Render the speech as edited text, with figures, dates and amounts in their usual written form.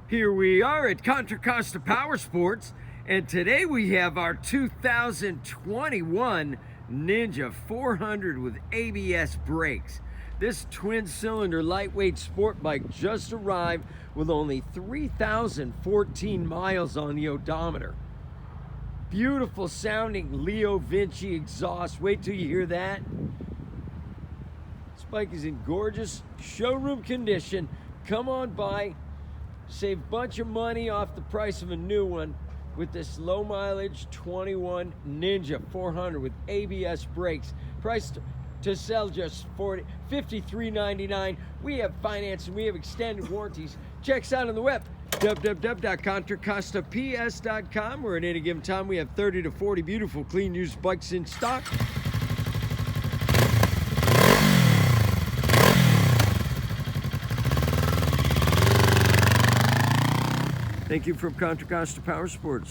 Here we are at Contra Costa Powersports, and today we have our 2021 Ninja 400 with ABS brakes. This twin-cylinder lightweight sport bike just arrived with only 3,014 miles on the odometer. Beautiful sounding Leo Vinci exhaust. Wait till you hear that. This bike is in gorgeous showroom condition. Come on by. Save a bunch of money off the price of a new one with this low mileage 21 Ninja 400 with ABS brakes. Priced to sell just $53.99. We have financing, we have extended warranties. Check us out on the web, www.contracostaps.com, where at any given time we have 30 to 40 beautiful clean used bikes in stock. Thank you from Contra Costa Powersports.